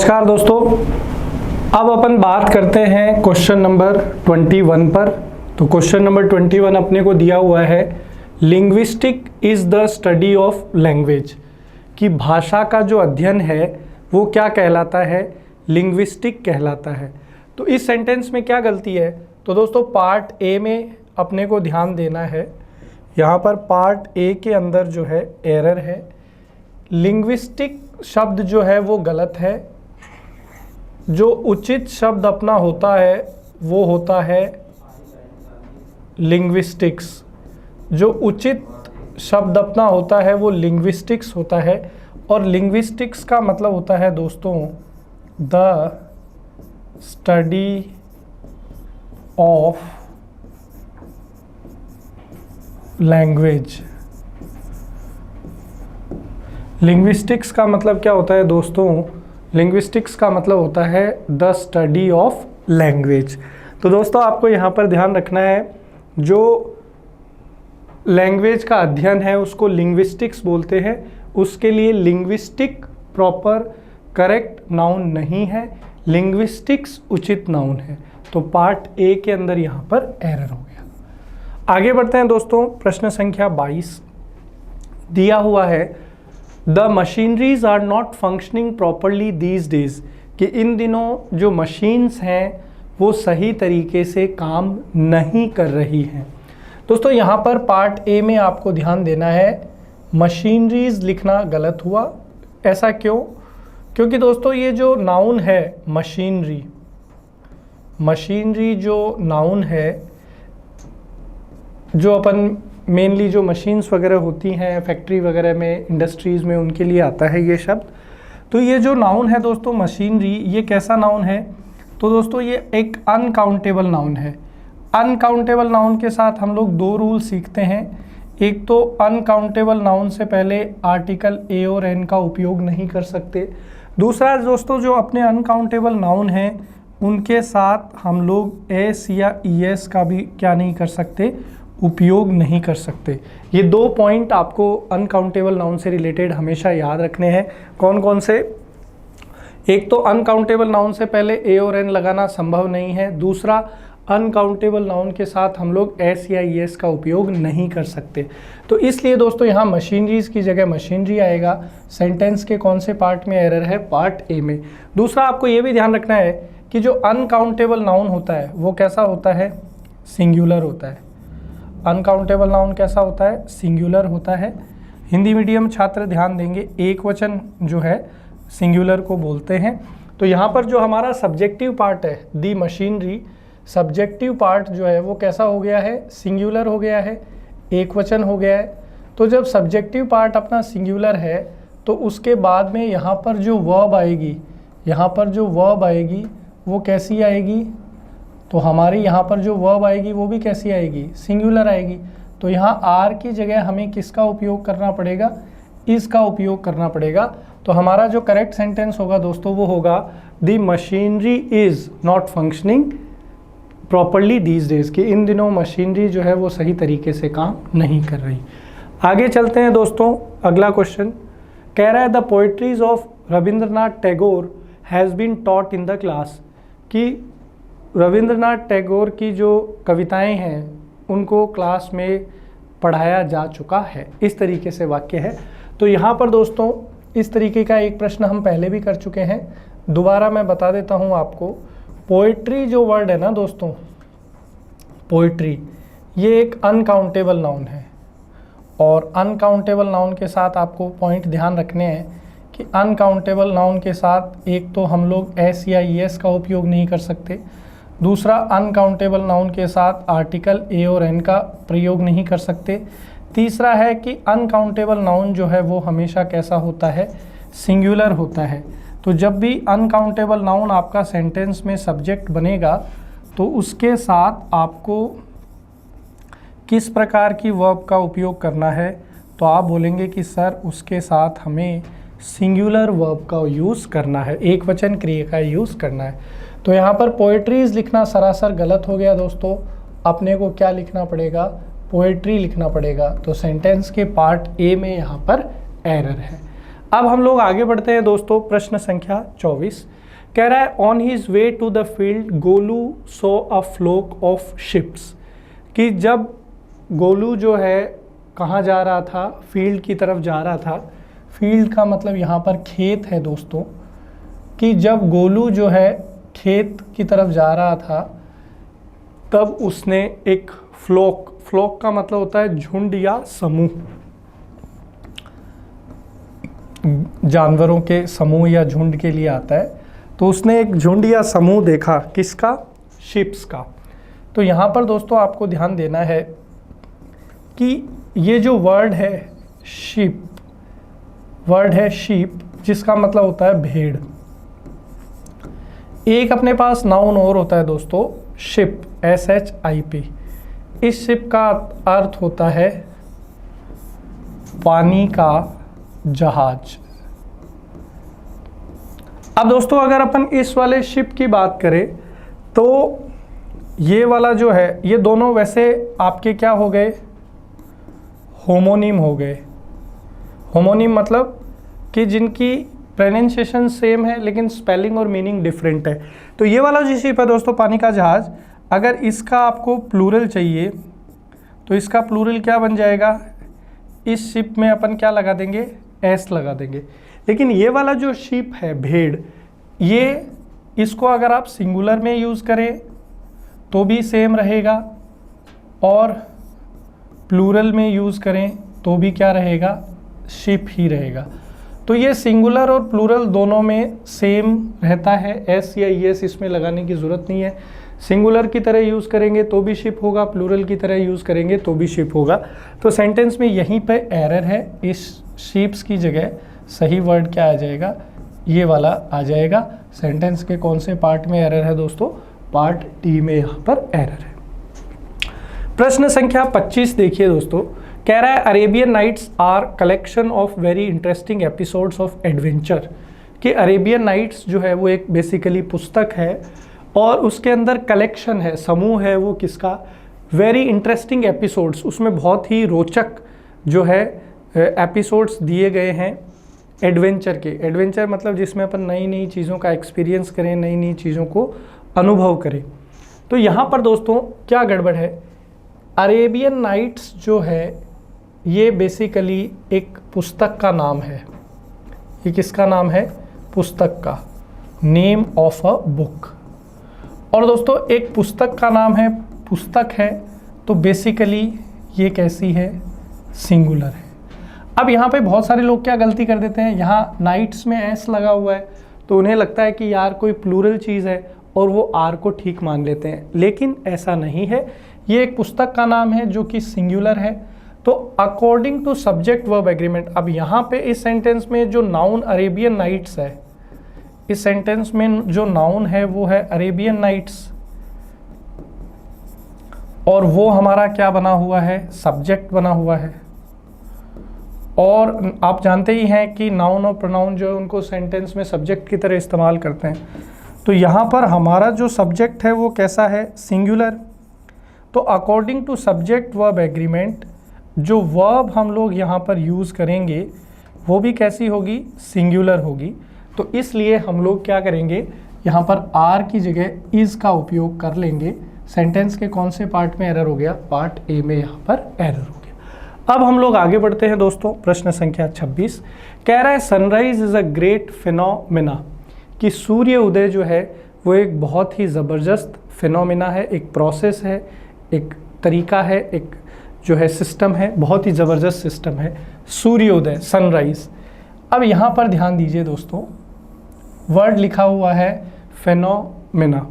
नमस्कार दोस्तों, अब अपन बात करते हैं क्वेश्चन नंबर 21 पर। तो क्वेश्चन नंबर 21 अपने को दिया हुआ है, linguistic is the study of language, कि भाषा का जो अध्ययन है वो क्या कहलाता है, लिंग्विस्टिक कहलाता है। तो इस सेंटेंस में क्या गलती है, तो दोस्तों पार्ट ए में अपने को ध्यान देना है। यहाँ पर पार्ट ए के अंदर जो है एरर है, लिंग्विस्टिक शब्द जो है वो गलत है। जो उचित शब्द अपना होता है वो होता है लिंग्विस्टिक्स। जो उचित शब्द अपना होता है वो लिंग्विस्टिक्स होता है। और लिंग्विस्टिक्स का मतलब होता है दोस्तों the study of language. Linguistics का मतलब क्या होता है दोस्तों, लिंग्विस्टिक्स का मतलब होता है द स्टडी ऑफ लैंग्वेज। तो दोस्तों आपको यहाँ पर ध्यान रखना है, जो लैंग्वेज का अध्ययन है उसको लिंग्विस्टिक्स बोलते हैं। उसके लिए लिंग्विस्टिक प्रॉपर करेक्ट नाउन नहीं है, लिंग्विस्टिक्स उचित नाउन है। तो पार्ट ए के अंदर यहाँ पर एरर हो गया। आगे बढ़ते हैं दोस्तों, प्रश्न संख्या 22 दिया हुआ है, the machineries are not functioning properly these days, कि इन दिनों जो मशीन्स हैं वो सही तरीके से काम नहीं कर रही हैं। दोस्तों यहाँ पर पार्ट ए में आपको ध्यान देना है, मशीनरीज लिखना गलत हुआ। ऐसा क्यों? क्योंकि दोस्तों ये जो नाउन है मशीनरी, मशीनरी जो नाउन है, जो अपन मेनली जो मशीन्स वगैरह होती हैं फैक्ट्री वगैरह में, इंडस्ट्रीज़ में, उनके लिए आता है ये शब्द। तो ये जो नाउन है दोस्तों मशीनरी, ये कैसा नाउन है, तो दोस्तों ये एक अनकाउंटेबल नाउन है। अनकाउंटेबल नाउन के साथ हम लोग दो रूल सीखते हैं। एक तो अनकाउंटेबल नाउन से पहले आर्टिकल ए और एन का उपयोग नहीं कर सकते। दूसरा दोस्तों, जो अपने अनकाउंटेबल नाउन हैं उनके साथ हम लोग एस या ई एस का भी क्या नहीं कर सकते, उपयोग नहीं कर सकते। ये दो पॉइंट आपको अनकाउंटेबल नाउन से रिलेटेड हमेशा याद रखने हैं। कौन कौन से? एक तो अनकाउंटेबल नाउन से पहले ए और एन लगाना संभव नहीं है। दूसरा, अनकाउंटेबल नाउन के साथ हम लोग एस या ई एस का उपयोग नहीं कर सकते। तो इसलिए दोस्तों यहाँ मशीनरीज की जगह मशीनरी आएगा। सेंटेंस के कौन से पार्ट में एरर है? पार्ट ए में। दूसरा, आपको ये भी ध्यान रखना है कि जो अनकाउंटेबल नाउन होता है वो कैसा होता है? सिंगुलर होता है। अनकाउंटेबल नाउन कैसा होता है? सिंगुलर होता है। हिंदी मीडियम छात्र ध्यान देंगे, एक वचन जो है सिंगुलर को बोलते हैं। तो यहाँ पर जो हमारा सब्जेक्टिव पार्ट है दी मशीनरी, सब्जेक्टिव पार्ट जो है वो कैसा हो गया है? सिंगुलर हो गया है, एक वचन हो गया है। तो जब सब्जेक्टिव पार्ट अपना सिंगुलर है तो उसके बाद में यहाँ पर जो वर्ब आएगी, यहाँ पर जो वर्ब आएगी वो कैसी आएगी? तो हमारी यहाँ पर जो वर्ब आएगी वो भी कैसी आएगी? सिंगुलर आएगी। तो यहाँ आर की जगह हमें किसका उपयोग करना पड़ेगा? इसका उपयोग करना पड़ेगा। तो हमारा जो करेक्ट सेंटेंस होगा दोस्तों वो होगा, the machinery is not functioning properly these days, कि इन दिनों मशीनरी जो है वो सही तरीके से काम नहीं कर रही। आगे चलते हैं दोस्तों, अगला क्वेश्चन कह रहा है, the poetries of Rabindranath Tagore has been taught in the class, कि रविंद्रनाथ टैगोर की जो कविताएं हैं उनको क्लास में पढ़ाया जा चुका है। इस तरीके से वाक्य है। तो यहाँ पर दोस्तों इस तरीके का एक प्रश्न हम पहले भी कर चुके हैं, दोबारा मैं बता देता हूँ आपको। पोइट्री जो वर्ड है ना दोस्तों, पोइट्री ये एक अनकाउंटेबल नाउन है। और अनकाउंटेबल नाउन के साथ आपको पॉइंट ध्यान रखने हैं कि अनकाउंटेबल नाउन के साथ एक तो हम लोग एस या ई एस का उपयोग नहीं कर सकते। दूसरा, अनकाउंटेबल नाउन के साथ आर्टिकल ए और एन का प्रयोग नहीं कर सकते। तीसरा है कि अनकाउंटेबल नाउन जो है वो हमेशा कैसा होता है? सिंगुलर होता है। तो जब भी अनकाउंटेबल नाउन आपका सेंटेंस में सब्जेक्ट बनेगा तो उसके साथ आपको किस प्रकार की वर्ब का उपयोग करना है? तो आप बोलेंगे कि सर उसके साथ हमें सिंगुलर वर्ब का यूज़ करना है, एक वचन क्रिया का यूज़ करना है। तो यहाँ पर पोएट्रीज लिखना सरासर गलत हो गया दोस्तों। अपने को क्या लिखना पड़ेगा? पोएट्री लिखना पड़ेगा। तो सेंटेंस के पार्ट ए में यहाँ पर एरर है। अब हम लोग आगे बढ़ते हैं दोस्तों, प्रश्न संख्या 24 कह रहा है on his way to the field Golu saw a flock of ships, कि जब गोलू जो है कहाँ जा रहा था, फील्ड की तरफ जा रहा था। फील्ड का मतलब यहाँ पर खेत है दोस्तों, कि जब गोलू जो है खेत की तरफ जा रहा था तब उसने एक फ्लोक का मतलब होता है झुंड या समूह, जानवरों के समूह या झुंड के लिए आता है। तो उसने एक झुंड या समूह देखा, किसका? शिप्स का। तो यहाँ पर दोस्तों आपको ध्यान देना है कि ये जो वर्ड है शीप, वर्ड है शीप, जिसका मतलब होता है भेड़। एक अपने पास नाउन और होता है दोस्तों शिप, SHIP। इस शिप का अर्थ होता है पानी का जहाज। अब दोस्तों अगर अपन इस वाले शिप की बात करें तो ये वाला जो है, ये दोनों वैसे आपके क्या हो गए? होमोनिम हो गए। होमोनिम मतलब कि जिनकी प्रोनाउंसिएशन सेम है लेकिन स्पेलिंग और मीनिंग डिफरेंट है। तो ये वाला जो शिप है दोस्तों पानी का जहाज, अगर इसका आपको प्लूरल चाहिए तो इसका प्लूरल क्या बन जाएगा? इस शिप में अपन क्या लगा देंगे? S लगा देंगे। लेकिन ये वाला जो शिप है भेड़, ये इसको अगर आप सिंगुलर में यूज़ करें तो भी सेम रहेगा और प्लूरल में यूज़ करें तो भी क्या रहेगा? शिप ही रहेगा। तो ये सिंगुलर और प्लूरल दोनों में सेम रहता है, S या ES इसमें लगाने की ज़रूरत नहीं है। सिंगुलर की तरह यूज़ करेंगे तो भी शिप होगा, प्लूरल की तरह यूज़ करेंगे तो भी शिप होगा। तो सेंटेंस में यहीं पे एरर है, इस शिप्स की जगह सही वर्ड क्या आ जाएगा? ये वाला आ जाएगा। सेंटेंस के कौन से पार्ट में एरर है दोस्तों? पार्ट डी में यहाँ पर एरर है। प्रश्न संख्या 25 देखिए दोस्तों, कह रहा है Arabian Nights are collection of very interesting episodes of adventure, कि अरेबियन नाइट्स जो है वो एक बेसिकली पुस्तक है और उसके अंदर कलेक्शन है, समूह है वो किसका? वेरी इंटरेस्टिंग एपिसोड्स, उसमें बहुत ही रोचक जो है एपिसोड्स दिए गए हैं एडवेंचर के। एडवेंचर मतलब जिसमें अपन नई नई चीज़ों का एक्सपीरियंस करें, नई नई चीज़ों को अनुभव करें। तो यहाँ पर दोस्तों क्या गड़बड़ है? अरेबियन नाइट्स जो है ये बेसिकली एक पुस्तक का नाम है। ये किसका नाम है? पुस्तक का, नेम ऑफ अ बुक। और दोस्तों एक पुस्तक का नाम है, पुस्तक है, तो बेसिकली ये कैसी है? सिंगुलर है। अब यहाँ पे बहुत सारे लोग क्या गलती कर देते हैं, यहाँ नाइट्स में S लगा हुआ है तो उन्हें लगता है कि यार कोई प्लूरल चीज़ है और वो R को ठीक मान लेते हैं, लेकिन ऐसा नहीं है। ये एक पुस्तक का नाम है जो कि सिंगुलर है। तो according to subject verb agreement, अब यहाँ पे इस सेंटेंस में जो नाउन अरेबियन नाइट्स है, इस सेंटेंस में जो नाउन है वो है अरेबियन नाइट्स और वो हमारा क्या बना हुआ है? सब्जेक्ट बना हुआ है। और आप जानते ही हैं कि नाउन और प्रोनाउन जो है उनको सेंटेंस में सब्जेक्ट की तरह इस्तेमाल करते हैं। तो यहाँ पर हमारा जो सब्जेक्ट है वो कैसा है? सिंगुलर। तो according to subject verb agreement जो वर्ब हम लोग यहाँ पर यूज़ करेंगे वो भी कैसी होगी? सिंगुलर होगी। तो इसलिए हम लोग क्या करेंगे, यहाँ पर R की जगह इज़ का उपयोग कर लेंगे। सेंटेंस के कौन से पार्ट में एरर हो गया? पार्ट ए में यहाँ पर एरर हो गया। अब हम लोग आगे बढ़ते हैं दोस्तों, प्रश्न संख्या 26 कह रहा है sunrise is a great phenomena, कि सूर्य उदय जो है वो एक बहुत ही ज़बरदस्त फिनोमिना है, एक प्रोसेस है, एक तरीका है, एक जो है सिस्टम है, बहुत ही ज़बरदस्त सिस्टम है सूर्योदय, सनराइज। अब यहाँ पर ध्यान दीजिए दोस्तों, वर्ड लिखा हुआ है फेनोमेना।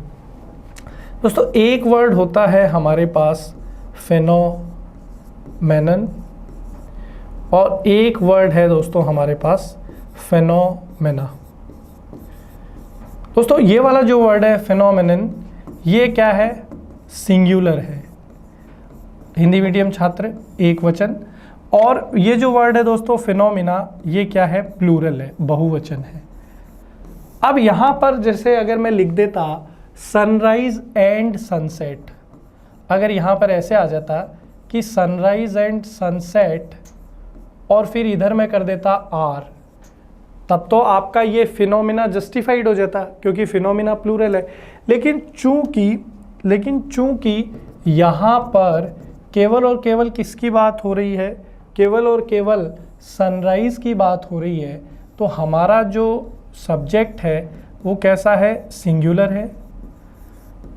दोस्तों एक वर्ड होता है हमारे पास फेनोमेनन और एक वर्ड है दोस्तों हमारे पास फेनोमेना। दोस्तों ये वाला जो वर्ड है फेनोमेनन, ये क्या है? सिंगुलर है। हिंदी मीडियम छात्र, एक वचन। और ये जो वर्ड है दोस्तों फिनोमिना, ये क्या है? प्लूरल है, बहुवचन है। अब यहाँ पर जैसे अगर मैं लिख देता सनराइज एंड सनसेट, अगर यहाँ पर ऐसे आ जाता कि सनराइज एंड सनसेट और फिर इधर मैं कर देता आर, तब तो आपका ये फिनोमिना जस्टिफाइड हो जाता, क्योंकि फिनोमिना प्लूरल है। लेकिन चूंकि यहाँ पर केवल और केवल किसकी बात हो रही है, केवल और केवल सनराइज की बात हो रही है, तो हमारा जो सब्जेक्ट है वो कैसा है, सिंगुलर है।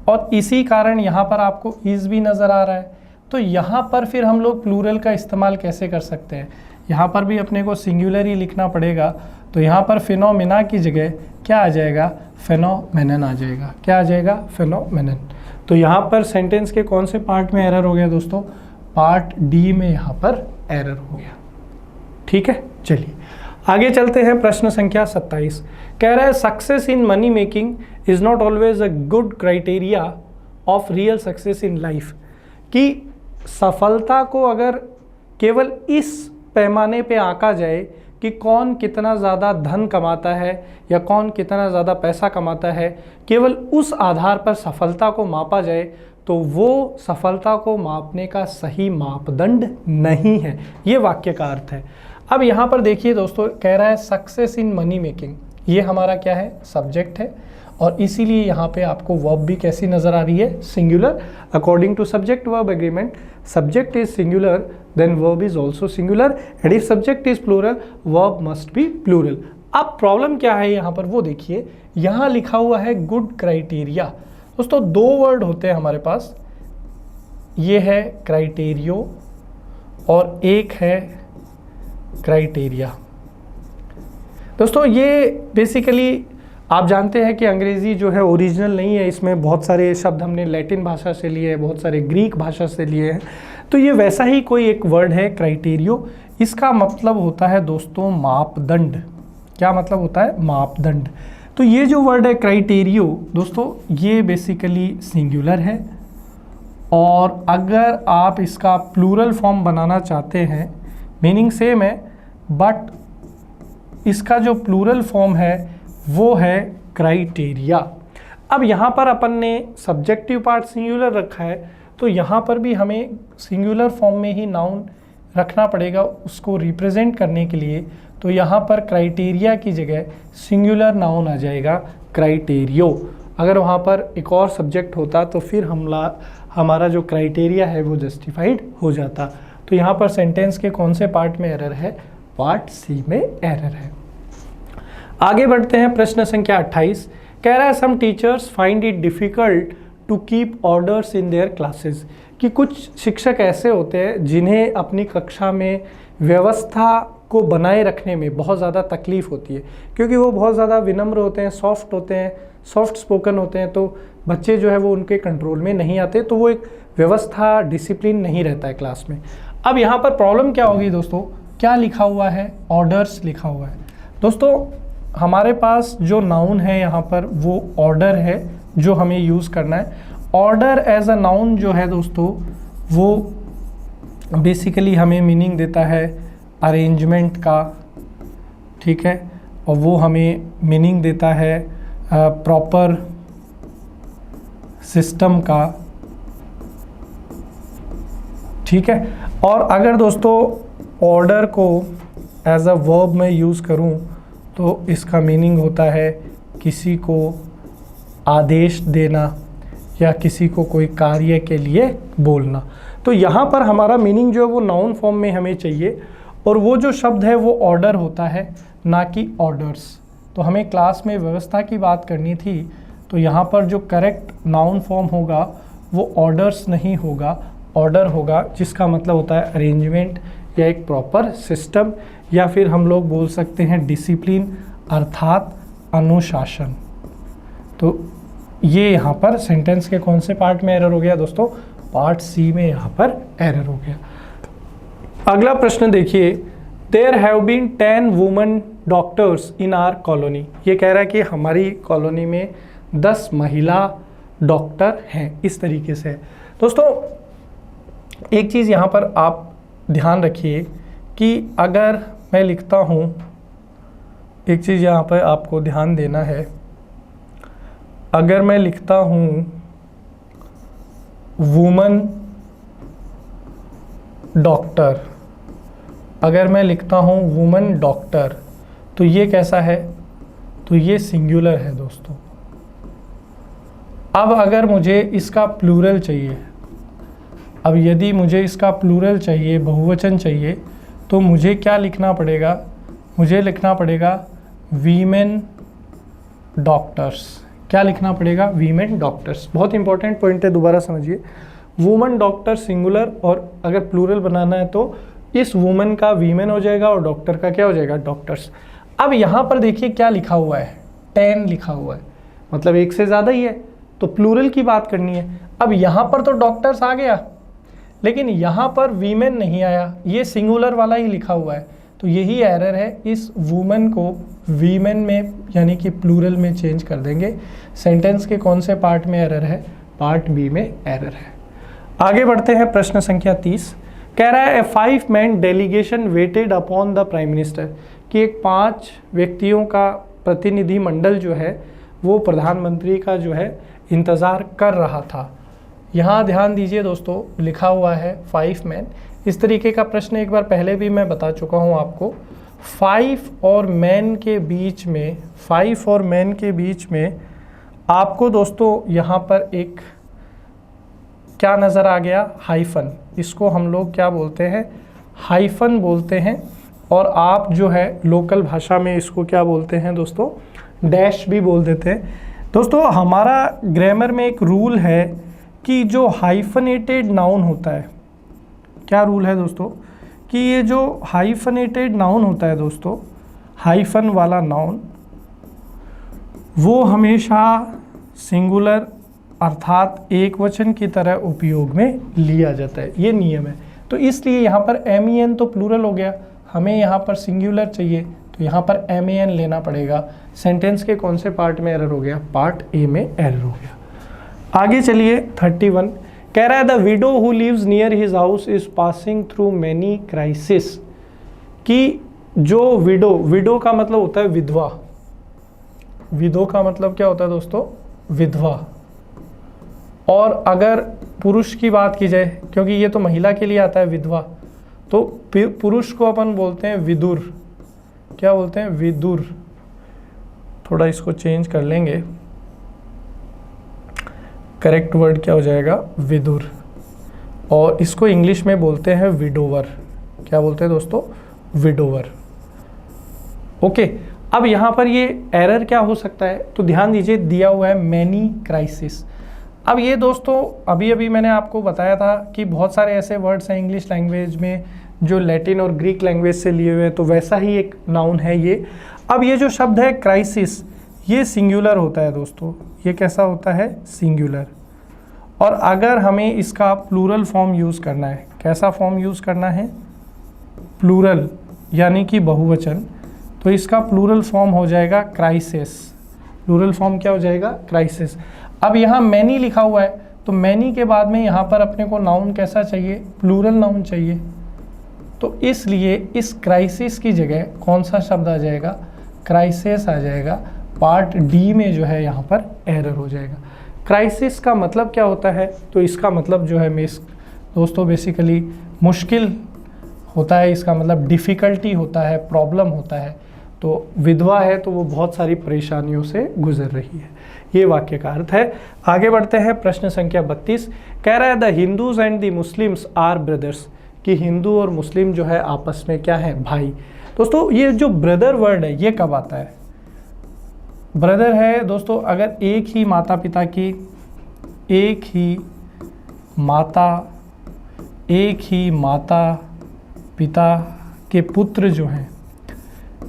और इसी कारण यहाँ पर आपको इज भी नज़र आ रहा है। तो यहाँ पर फिर हम लोग प्लूरल का इस्तेमाल कैसे कर सकते हैं, यहाँ पर भी अपने को सिंगुलर ही लिखना पड़ेगा। तो यहाँ पर फिनोमिना की जगह क्या आ जाएगा, फेनोमेनन आ जाएगा। क्या आ जाएगा, फेनोमेनन। तो यहाँ पर सेंटेंस के कौन से पार्ट में एरर हो गया दोस्तों, पार्ट डी में यहाँ पर एरर हो गया। ठीक है, चलिए आगे चलते हैं। प्रश्न संख्या 27 कह रहा है success in money making is not always a good criteria of real success in life. कि सफलता को अगर केवल इस पैमाने पे आंका जाए कि कौन कितना ज़्यादा धन कमाता है या कौन कितना ज़्यादा पैसा कमाता है, केवल उस आधार पर सफलता को मापा जाए, तो वो सफलता को मापने का सही मापदंड नहीं है। ये वाक्य का अर्थ है। अब यहाँ पर देखिए दोस्तों, कह रहा है सक्सेस इन मनी मेकिंग, ये हमारा क्या है, सब्जेक्ट है। और इसीलिए यहाँ पे आपको वर्ब भी कैसी नज़र आ रही है, singular. According to subject verb agreement, subject is singular then verb is also singular, and if subject is plural verb must be plural. अब प्रॉब्लम क्या है यहाँ पर वो देखिए, यहाँ लिखा हुआ है गुड क्राइटेरिया। दोस्तों दो वर्ड होते हैं हमारे पास, ये है क्राइटेरियो और एक है क्राइटेरिया। दोस्तों ये बेसिकली आप जानते हैं कि अंग्रेज़ी जो है ओरिजिनल नहीं है, इसमें बहुत सारे शब्द हमने लैटिन भाषा से लिए हैं, बहुत सारे ग्रीक भाषा से लिए हैं। तो ये वैसा ही कोई एक वर्ड है क्राइटेरियो। इसका मतलब होता है दोस्तों मापदंड। क्या मतलब होता है, मापदंड। तो ये जो वर्ड है क्राइटेरियो दोस्तों, ये बेसिकली सिंगुलर है। और अगर आप इसका प्लूरल फॉर्म बनाना चाहते हैं, मीनिंग सेम है, बट इसका जो प्लूरल फॉर्म है वो है क्राइटेरिया। अब यहाँ पर अपन ने सब्जेक्टिव पार्ट सिंगुलर रखा है, तो यहाँ पर भी हमें सिंगुलर फॉर्म में ही नाउन रखना पड़ेगा उसको रिप्रेजेंट करने के लिए। तो यहाँ पर क्राइटेरिया की जगह सिंगुलर नाउन आ जाएगा, क्राइटेरियो। अगर वहाँ पर एक और सब्जेक्ट होता तो फिर हमारा जो क्राइटेरिया है वो जस्टिफाइड हो जाता। तो यहाँ पर सेंटेंस के कौन से पार्ट में एरर है, पार्ट सी में एरर है। आगे बढ़ते हैं। प्रश्न संख्या 28 कह रहा है some teachers find it difficult to keep orders in their classes. कि कुछ शिक्षक ऐसे होते हैं जिन्हें अपनी कक्षा में व्यवस्था को बनाए रखने में बहुत ज़्यादा तकलीफ़ होती है, क्योंकि वो बहुत ज़्यादा विनम्र होते हैं, सॉफ्ट होते हैं, सॉफ्ट स्पोकन होते हैं। तो बच्चे जो है वो उनके कंट्रोल में नहीं आते, तो वो एक व्यवस्था, डिसिप्लिन नहीं रहता है क्लास में। अब यहाँ पर प्रॉब्लम क्या होगी दोस्तों, क्या लिखा हुआ है, ऑर्डर्स लिखा हुआ है। दोस्तों हमारे पास जो नाउन है यहाँ पर वो ऑर्डर है जो हमें यूज़ करना है। ऑर्डर एज अ नाउन जो है दोस्तों वो बेसिकली हमें मीनिंग देता है अरेंजमेंट का, ठीक है, और वो हमें मीनिंग देता है प्रॉपर सिस्टम का, ठीक है। और अगर दोस्तों ऑर्डर को एज अ वर्ब में यूज़ करूँ तो इसका मीनिंग होता है किसी को आदेश देना या किसी को कोई कार्य के लिए बोलना। तो यहाँ पर हमारा मीनिंग जो है वो नाउन फॉर्म में हमें चाहिए, और वो जो शब्द है वो ऑर्डर होता है, ना कि ऑर्डर्स। तो हमें क्लास में व्यवस्था की बात करनी थी, तो यहाँ पर जो करेक्ट नाउन फॉर्म होगा वो ऑर्डर्स नहीं होगा, ऑर्डर होगा, जिसका मतलब होता है अरेंजमेंट या एक प्रॉपर सिस्टम, या फिर हम लोग बोल सकते हैं डिसिप्लिन अर्थात अनुशासन। तो ये यहाँ पर सेंटेंस के कौन से पार्ट में एरर हो गया दोस्तों, पार्ट सी में यहाँ पर एरर हो गया। अगला प्रश्न देखिए, there have been 10 women doctors in our colony. ये कह रहा है कि हमारी कॉलोनी में 10 महिला डॉक्टर हैं, इस तरीके से। दोस्तों एक चीज़ यहाँ पर आप ध्यान रखिए कि अगर मैं लिखता हूँ, एक चीज़ यहाँ पर आपको ध्यान देना है, अगर मैं लिखता हूँ वुमन डॉक्टर, अगर मैं लिखता हूँ वुमन डॉक्टर, तो ये कैसा है, तो ये सिंगुलर है दोस्तों। अब अगर मुझे इसका प्लूरल चाहिए, अब यदि मुझे इसका प्लूरल चाहिए, बहुवचन चाहिए, तो मुझे क्या लिखना पड़ेगा, मुझे लिखना पड़ेगा वीमेन डॉक्टर्स। क्या लिखना पड़ेगा, वीमेन डॉक्टर्स। बहुत इंपॉर्टेंट पॉइंट है, दोबारा समझिए। वुमन डॉक्टर सिंगुलर, और अगर प्लूरल बनाना है तो इस वुमन का वीमेन हो जाएगा और डॉक्टर का क्या हो जाएगा, डॉक्टर्स। अब यहाँ पर देखिए क्या लिखा हुआ है, 10 लिखा हुआ है, मतलब एक से ज़्यादा ही है, तो प्लूरल की बात करनी है। अब यहाँ पर तो डॉक्टर्स आ गया, लेकिन यहाँ पर वीमेन नहीं आया, ये सिंगुलर वाला ही लिखा हुआ है, तो यही एरर है। इस वुमन को वीमेन में यानी कि प्लूरल में चेंज कर देंगे। सेंटेंस के कौन से पार्ट में एरर है, पार्ट बी में एरर है। आगे बढ़ते हैं, प्रश्न संख्या 30 कह रहा है 5 man delegation waited upon the prime minister, कि एक 5 व्यक्तियों का प्रतिनिधि मंडल जो है वो प्रधानमंत्री का जो है इंतज़ार कर रहा था। यहाँ ध्यान दीजिए दोस्तों, लिखा हुआ है 5 मैन। इस तरीके का प्रश्न एक बार पहले भी मैं बता चुका हूँ आपको। 5 और मैन के बीच में, 5 और मैन के बीच में आपको दोस्तों यहाँ पर एक क्या नज़र आ गया, हाइफन। इसको हम लोग क्या बोलते हैं, हाइफन बोलते हैं, और आप जो है लोकल भाषा में इसको क्या बोलते हैं दोस्तों, डैश भी बोल देते हैं। दोस्तों हमारा ग्रामर में एक रूल है कि जो हाइफनेटेड नाउन होता है, क्या रूल है दोस्तों, कि ये जो हाइफनेटेड नाउन होता है दोस्तों, हाइफन वाला नाउन, वो हमेशा सिंगुलर अर्थात एक वचन की तरह उपयोग में लिया जाता है, ये नियम है। तो इसलिए यहाँ पर MEN तो प्लूरल हो गया, हमें यहाँ पर सिंगुलर चाहिए, तो यहाँ पर MAN लेना पड़ेगा। सेंटेंस के कौन से पार्ट में एरर हो गया, पार्ट ए में एरर हो गया। आगे चलिए 31 कह रहा है the widow who lives near his house is passing through many crisis, कि जो विडो, विडो का मतलब होता है विधवा, विडो का मतलब क्या होता है दोस्तों, विधवा। और अगर पुरुष की बात की जाए, क्योंकि ये तो महिला के लिए आता है विधवा, तो पुरुष को अपन बोलते हैं विदुर। क्या बोलते हैं, विदुर। थोड़ा इसको चेंज कर लेंगे, करेक्ट वर्ड क्या हो जाएगा, विदुर। और इसको इंग्लिश में बोलते हैं विडोवर। क्या बोलते हैं दोस्तों, विडोवर। ओके, अब यहाँ पर ये एरर क्या हो सकता है, तो ध्यान दीजिए, दिया हुआ है मैनी क्राइसिस। अब ये दोस्तों अभी अभी मैंने आपको बताया था कि बहुत सारे ऐसे वर्ड्स हैं इंग्लिश लैंग्वेज में जो लैटिन और ग्रीक लैंग्वेज से लिए हुए हैं, तो वैसा ही एक नाउन है ये। अब ये जो शब्द है क्राइसिस, ये सिंगुलर होता है दोस्तों, ये कैसा होता है, सिंगुलर। और अगर हमें इसका प्लूरल फॉर्म यूज़ करना है, कैसा फॉर्म यूज़ करना है, प्लूरल यानी कि बहुवचन, तो इसका प्लूरल फॉर्म हो जाएगा क्राइसिस। प्लूरल फॉर्म क्या हो जाएगा, क्राइसिस। अब यहाँ मैनी लिखा हुआ है, तो मैनी के बाद में यहाँ पर अपने को नाउन कैसा चाहिए, प्लूरल नाउन चाहिए। तो इसलिए इस क्राइसिस की जगह कौन सा शब्द आ जाएगा, क्राइसिस आ जाएगा। पार्ट डी में जो है यहाँ पर एरर हो जाएगा। क्राइसिस का मतलब क्या होता है, तो इसका मतलब जो है दोस्तों बेसिकली मुश्किल होता है, इसका मतलब डिफ़िकल्टी होता है, प्रॉब्लम होता है। तो विधवा है तो वो बहुत सारी परेशानियों से गुजर रही है, ये वाक्य का अर्थ है। आगे बढ़ते हैं, प्रश्न संख्या 32 कह रहा है the Hindus and the Muslims are brothers, कि हिंदू और मुस्लिम जो है आपस में क्या है, भाई। दोस्तों ये जो ब्रदर वर्ड है ये कब आता है, ब्रदर है दोस्तों अगर एक ही माता पिता की, एक ही माता पिता के पुत्र जो हैं,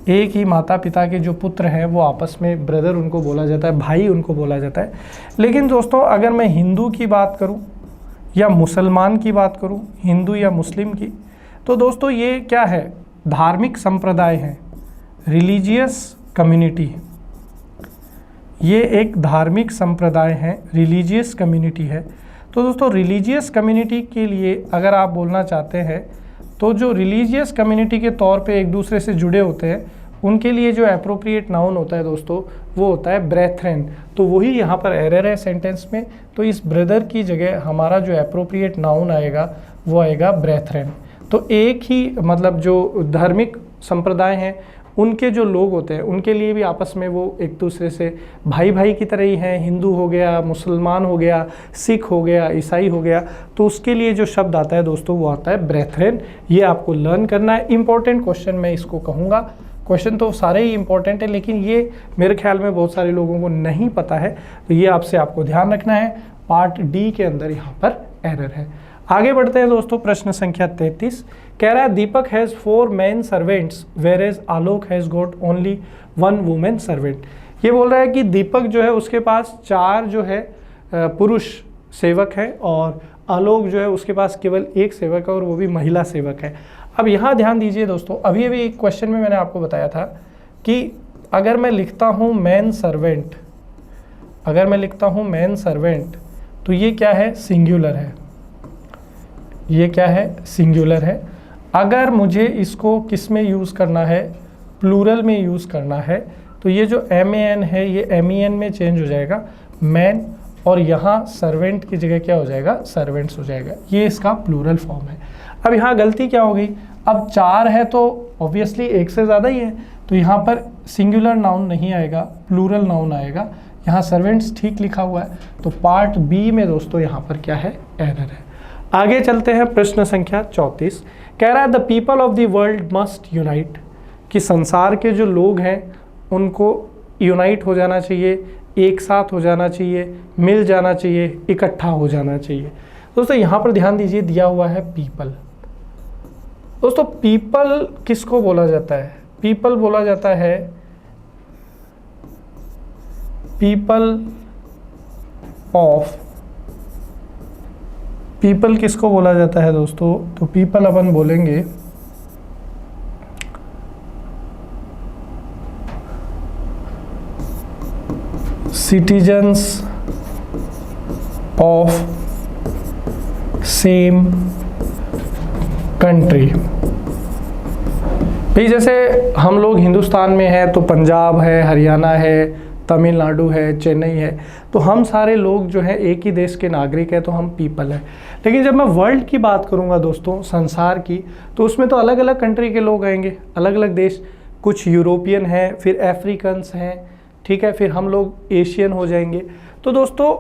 एक ही माता पिता के जो पुत्र हैं वो आपस में ब्रदर उनको बोला जाता है, भाई उनको बोला जाता है। लेकिन दोस्तों अगर मैं हिंदू की बात करूं या मुसलमान की बात करूं, हिंदू या मुस्लिम की, तो दोस्तों ये क्या है, धार्मिक संप्रदाय है, रिलीजियस कम्युनिटी। ये एक धार्मिक संप्रदाय है, रिलीजियस कम्युनिटी है। तो दोस्तों रिलीजियस कम्युनिटी के लिए अगर आप बोलना चाहते हैं, तो जो रिलीजियस कम्युनिटी के तौर पे एक दूसरे से जुड़े होते हैं, उनके लिए जो एप्रोप्रिएट नाउन होता है दोस्तों वो होता है ब्रेथरेन। तो वही यहाँ पर एरर है सेंटेंस में। तो इस ब्रदर की जगह हमारा जो एप्रोप्रिएट नाउन आएगा वो आएगा ब्रेथरेन। तो एक ही मतलब जो धार्मिक संप्रदाय हैं उनके जो लोग होते हैं उनके लिए भी आपस में वो एक दूसरे से भाई भाई की तरह ही हैं। हिंदू हो गया, मुसलमान हो गया, सिख हो गया, ईसाई हो गया, तो उसके लिए जो शब्द आता है दोस्तों वो आता है ब्रेथरेन। ये आपको लर्न करना है। इंपॉर्टेंट क्वेश्चन मैं इसको कहूँगा। क्वेश्चन तो सारे ही इंपॉर्टेंट है, लेकिन ये मेरे ख्याल में बहुत सारे लोगों को नहीं पता है, तो ये आपको ध्यान रखना है। पार्ट डी के अंदर यहाँ पर एरर है। आगे बढ़ते हैं दोस्तों, प्रश्न संख्या 33 कह रहा है Deepak has 4 man servants whereas Alok has got only 1 women servant. ये बोल रहा है कि दीपक जो है उसके पास 4 जो है पुरुष सेवक है और आलोक जो है उसके पास केवल 1 सेवक है और वो भी महिला सेवक है। अब यहाँ ध्यान दीजिए दोस्तों, अभी एक क्वेश्चन में मैंने आपको बताया था कि अगर मैं लिखता हूँ मैन सर्वेंट, अगर मैं लिखता हूँ मैन सर्वेंट, तो ये क्या है, सिंगुलर है। ये क्या है, सिंगुलर है। अगर मुझे इसको किस में यूज़ करना है, प्लूरल में यूज़ करना है, तो ये जो MAN है ये MEN में चेंज हो जाएगा, मैन, और यहाँ सर्वेंट की जगह क्या हो जाएगा, सर्वेंट्स हो जाएगा। ये इसका प्लूरल फॉर्म है। अब यहाँ गलती क्या हो गई, अब 4 है तो ऑब्वियसली 1 से ज़्यादा ही है, तो यहाँ पर सिंगुलर नाउन नहीं आएगा, प्लूरल नाउन आएगा। यहाँ सर्वेंट्स ठीक लिखा हुआ है, तो पार्ट बी में दोस्तों यहाँ पर क्या है, एरर है। आगे चलते हैं, प्रश्न संख्या 34 कह रहा है the people of the world must unite, कि संसार के जो लोग हैं उनको यूनाइट हो जाना चाहिए, एक साथ हो जाना चाहिए, मिल जाना चाहिए, इकट्ठा हो जाना चाहिए। दोस्तों यहाँ पर ध्यान दीजिए, दिया हुआ है पीपल। दोस्तों पीपल किसको बोला जाता है, पीपल बोला जाता है, पीपल ऑफ, पीपल किसको बोला जाता है दोस्तों, तो पीपल अपन बोलेंगे सिटीजन्स ऑफ सेम कंट्री। भाई जैसे हम लोग हिंदुस्तान में हैं तो पंजाब है, हरियाणा है, तमिलनाडु है, चेन्नई है, तो हम सारे लोग जो हैं एक ही देश के नागरिक हैं, तो हम पीपल हैं। लेकिन जब मैं वर्ल्ड की बात करूंगा दोस्तों, संसार की, तो उसमें तो अलग अलग कंट्री के लोग आएंगे, अलग अलग देश, कुछ यूरोपियन हैं, फिर अफ्रीकन्स हैं, ठीक है, फिर हम लोग एशियन हो जाएंगे। तो दोस्तों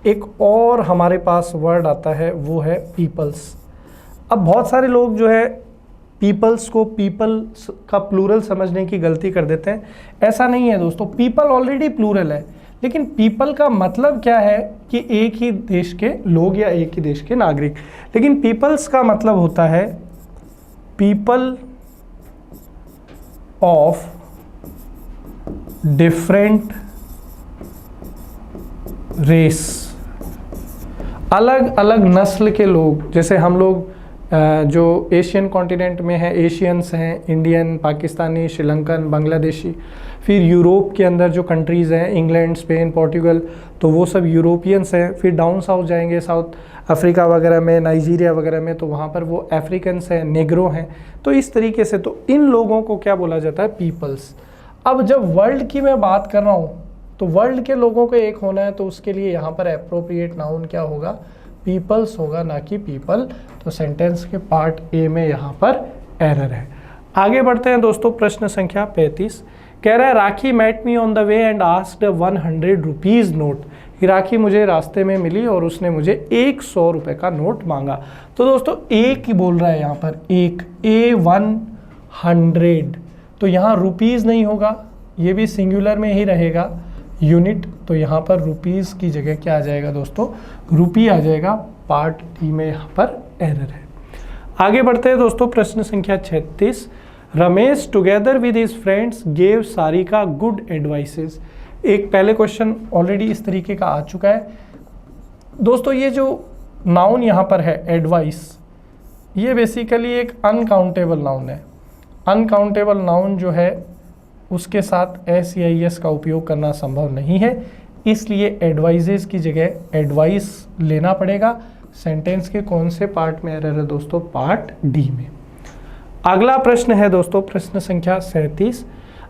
एक और हमारे पास वर्ड आता है, वो है पीपल्स। अब बहुत सारे लोग जो है पीपल्स को पीपल का प्लूरल समझने की गलती कर देते हैं। ऐसा नहीं है दोस्तों, पीपल ऑलरेडी प्लूरल है, लेकिन पीपल का मतलब क्या है कि एक ही देश के लोग या एक ही देश के नागरिक। लेकिन पीपल्स का मतलब होता है पीपल ऑफ डिफरेंट रेस, अलग अलग नस्ल के लोग। जैसे हम लोग जो एशियन कॉन्टिनेंट में है, एशियंस हैं, इंडियन, पाकिस्तानी, श्रीलंकन, बांग्लादेशी। फिर यूरोप के अंदर जो कंट्रीज़ हैं, इंग्लैंड, स्पेन, पोर्टुगल, तो वो सब यूरोपियंस हैं। फिर डाउन साउथ जाएंगे, साउथ अफ्रीका वगैरह में, नाइजीरिया वगैरह में, तो वहाँ पर वो अफ्रीकन्स हैं, नेग्रो हैं। तो इस तरीके से तो इन लोगों को क्या बोला जाता है, पीपल्स। अब जब वर्ल्ड की मैं बात कर रहा हूँ, तो वर्ल्ड के लोगों को एक होना है, तो उसके लिए यहाँ पर एप्रोप्रिएट नाउन क्या होगा, पीपल्स होगा, ना कि पीपल। तो सेंटेंस के पार्ट ए में यहाँ पर एरर है। आगे बढ़ते हैं दोस्तों, प्रश्न संख्या 35 कह रहा है Rakhi met me on the way and asked 100 rupees note. Rakhi मुझे रास्ते में मिली और उसने मुझे 100 रुपये का नोट मांगा। तो दोस्तों एक ही बोल रहा है यहाँ पर, एक, A100, तो यहाँ रुपीज़ नहीं होगा, ये भी सिंगुलर में ही रहेगा, यूनिट। तो यहाँ पर रुपीज़ की जगह क्या आ जाएगा दोस्तों, रुपी आ जाएगा। पार्ट डी में यहाँ पर एरर है। आगे बढ़ते हैं दोस्तों, प्रश्न संख्या 36 Ramesh together with his friends gave Sarika good advices. एक पहले क्वेश्चन ऑलरेडी इस तरीके का आ चुका है दोस्तों। ये जो नाउन यहाँ पर है एडवाइस, ये बेसिकली एक अनकाउंटेबल नाउन है। अनकाउंटेबल नाउन जो है उसके साथ एस या एस का उपयोग करना संभव नहीं है, इसलिए एडवाइजेस की जगह एडवाइस लेना पड़ेगा। सेंटेंस के कौन से पार्ट में एरर है दोस्तों, पार्ट डी में। अगला प्रश्न है दोस्तों, प्रश्न संख्या 37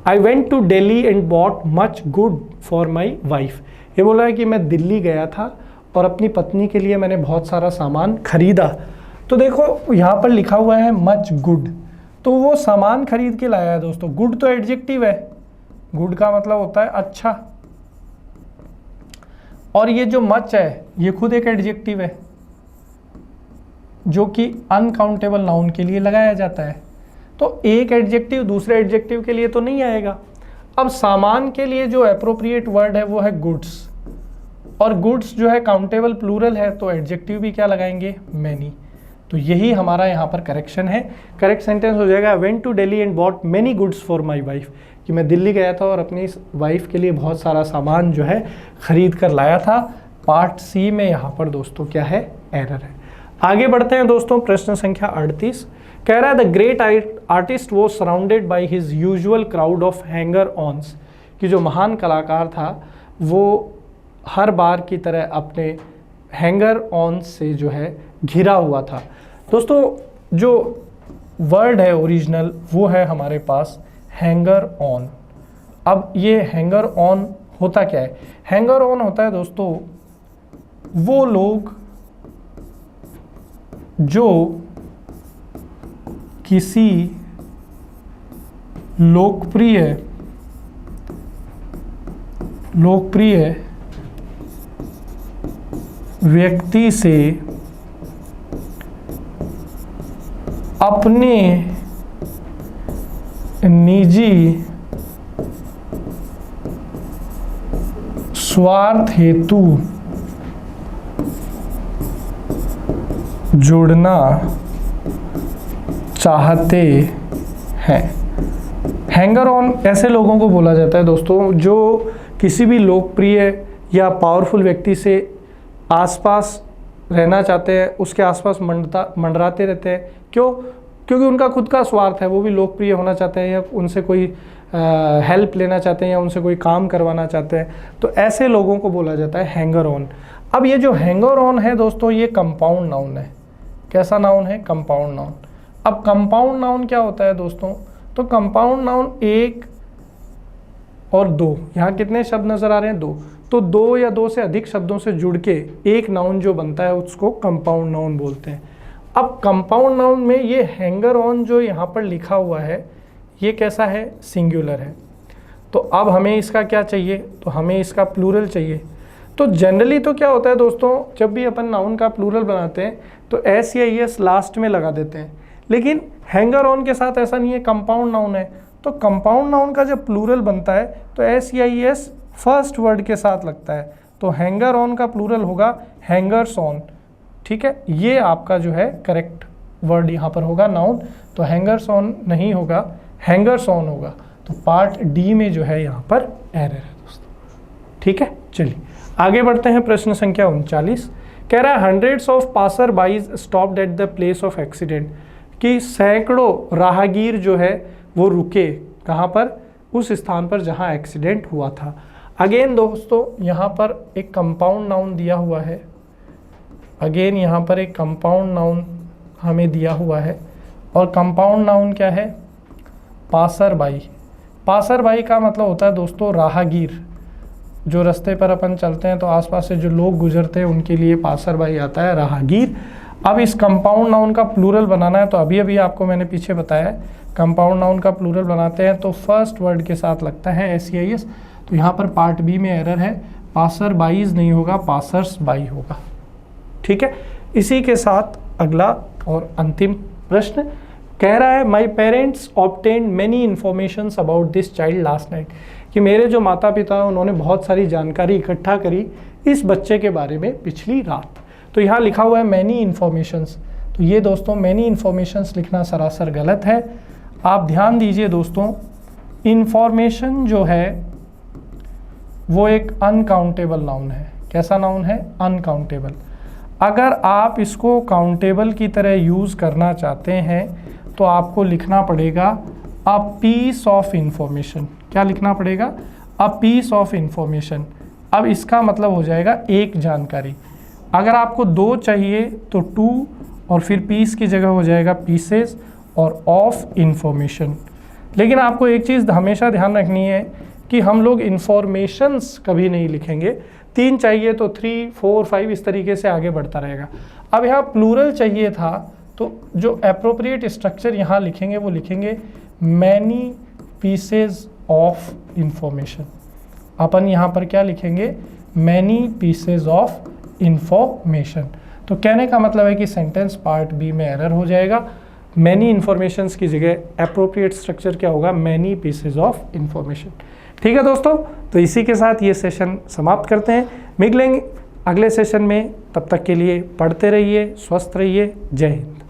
I went to Delhi and bought much good for my wife. ये बोला है कि मैं दिल्ली गया था और अपनी पत्नी के लिए मैंने बहुत सारा सामान खरीदा। तो देखो यहाँ पर लिखा हुआ है मच गुड, तो वो सामान खरीद के लाया है दोस्तों। गुड तो एडजेक्टिव है, गुड का मतलब होता है अच्छा, और ये जो मच है ये खुद एक एडजेक्टिव है जो कि अनकाउंटेबल नाउन के लिए लगाया जाता है। तो एक एडजेक्टिव दूसरे एडजेक्टिव के लिए तो नहीं आएगा। अब सामान के लिए जो एप्रोप्रिएट वर्ड है वो है गुड्स, और गुड्स जो है काउंटेबल प्लूरल है, तो एडजेक्टिव भी क्या लगाएंगे, मैनी। तो यही हमारा यहाँ पर करेक्शन है। करेक्ट सेंटेंस हो जाएगा went to Delhi and bought many goods for my wife, कि मैं दिल्ली गया था और अपनी वाइफ के लिए बहुत सारा सामान जो है खरीद कर लाया था। पार्ट सी में यहाँ पर दोस्तों क्या है, एरर है। आगे बढ़ते हैं दोस्तों, प्रश्न संख्या 38 कह रहा है द ग्रेट आर्टिस्ट वो surrounded by his usual crowd of hanger ons, कि जो महान कलाकार था वो हर बार की तरह अपने हैंगर ऑन्स से जो है घिरा हुआ था। दोस्तों जो वर्ड है ओरिजिनल वो है हमारे पास हैंगर ऑन। अब ये हैंगर ऑन होता क्या है, हैंगर ऑन होता है दोस्तों वो लोग जो किसी लोकप्रिय व्यक्ति से अपने निजी स्वार्थ हेतु जुड़ना चाहते हैं। हैंगर ऑन ऐसे लोगों को बोला जाता है दोस्तों जो किसी भी लोकप्रिय या पावरफुल व्यक्ति से आसपास रहना चाहते हैं, उसके आसपास मंडराते रहते हैं। क्यों? क्योंकि उनका खुद का स्वार्थ है, वो भी लोकप्रिय होना चाहते हैं या उनसे कोई हेल्प लेना चाहते हैं या उनसे कोई काम करवाना चाहते हैं। तो ऐसे लोगों को बोला जाता है हैंगर ऑन। अब ये जो हैंगर ऑन है दोस्तों ये कंपाउंड नाउन है। कैसा नाउन है? Compound noun. अब कंपाउंड नाउन क्या होता है दोस्तों? तो कंपाउंड नाउन एक और दो, यहाँ कितने शब्द नजर आ रहे हैं? दो। तो दो या दो से अधिक शब्दों से जुड़ के एक नाउन जो बनता है उसको कंपाउंड नाउन बोलते हैं। अब कंपाउंड नाउन में ये हैंगर ऑन जो यहाँ पर लिखा हुआ है ये कैसा है? सिंगुलर है। तो अब हमें इसका क्या चाहिए? तो हमें इसका प्लूरल चाहिए। तो जनरली तो क्या होता है दोस्तों, जब भी अपन नाउन का प्लूरल बनाते हैं तो एस या एस लास्ट में लगा देते हैं, लेकिन हैंगर ऑन के साथ ऐसा नहीं है, कंपाउंड नाउन है। तो कंपाउंड नाउन का जब प्लूरल बनता है तो एस या एस फर्स्ट वर्ड के साथ लगता है। तो हैंगर ऑन का प्लूरल होगा हैंगर्स ऑन। ठीक है, ये आपका जो है करेक्ट वर्ड यहाँ पर होगा नाउन। तो हैंगर्स ऑन नहीं होगा, हैंगर्स ऑन होगा। तो पार्ट डी में जो है यहाँ पर एरर है दोस्तों। ठीक है, चलिए आगे बढ़ते हैं। प्रश्न संख्या 39 कह रहा है hundreds of passersby stopped at the place of accident, कि सैकड़ों राहगीर जो है वो रुके कहाँ पर? उस स्थान पर जहाँ एक्सीडेंट हुआ था। अगेन दोस्तों यहाँ पर एक कंपाउंड नाउन दिया हुआ है, अगेन यहाँ पर एक कंपाउंड नाउन हमें दिया हुआ है, और कंपाउंड नाउन क्या है? Passer by. पासर बाई का मतलब होता है दोस्तों राहगीर। जो रास्ते पर अपन चलते हैं तो आसपास से जो लोग गुजरते हैं उनके लिए पासर बाई आता है, राहगीर। अब इस कंपाउंड नाउन का प्लूरल बनाना है, तो अभी अभी आपको मैंने पीछे बताया है कंपाउंड नाउन का प्लूरल बनाते हैं तो फर्स्ट वर्ड के साथ लगता है एस या एस। तो यहाँ पर पार्ट बी में एरर है, पासर बाईज नहीं होगा, पासर्स बाई होगा। ठीक है, इसी के साथ अगला और अंतिम प्रश्न कह रहा है my parents obtained many informations about this child last night, कि मेरे जो माता पिता हैं उन्होंने बहुत सारी जानकारी इकट्ठा करी इस बच्चे के बारे में पिछली रात। तो यहाँ लिखा हुआ है मैनी इन्फॉर्मेशंस। तो ये दोस्तों मैनी इन्फॉर्मेशंस लिखना सरासर गलत है। आप ध्यान दीजिए दोस्तों, इन्फॉर्मेशन जो है वो एक अनकाउंटेबल नाउन है। कैसा नाउन है? अनकाउंटेबल। अगर आप इसको काउंटेबल की तरह यूज़ करना चाहते हैं तो आपको लिखना पड़ेगा अ पीस ऑफ इंफॉर्मेशन। क्या लिखना पड़ेगा? A piece of information. अब इसका मतलब हो जाएगा एक जानकारी। अगर आपको दो चाहिए तो टू, और फिर पीस की जगह हो जाएगा पीसेस और ऑफ इंफॉर्मेशन। लेकिन आपको एक चीज़ हमेशा ध्यान रखनी है कि हम लोग इंफॉर्मेशंस कभी नहीं लिखेंगे। तीन चाहिए तो 3, 4, 5 इस तरीके से आगे बढ़ता रहेगा। अब यहाँ प्लूरल चाहिए था तो जो एप्रोप्रिएट स्ट्रक्चर यहाँ लिखेंगे वो लिखेंगे मैनी पीसेज ऑफ इंफॉर्मेशन। अपन यहाँ पर क्या लिखेंगे, मैनी पीसेज ऑफ इंफॉर्मेशन। तो कहने का मतलब है कि सेंटेंस पार्ट बी में एरर हो जाएगा, मैनी इन्फॉर्मेशंस की जगह एप्रोप्रिएट स्ट्रक्चर क्या होगा, मैनी पीसेज ऑफ इंफॉर्मेशन। ठीक है दोस्तों, तो इसी के साथ ये सेशन समाप्त करते हैं, मिलेंगे अगले सेशन में। तब तक के लिए पढ़ते रहिए, स्वस्थ रहिए, जय हिंद।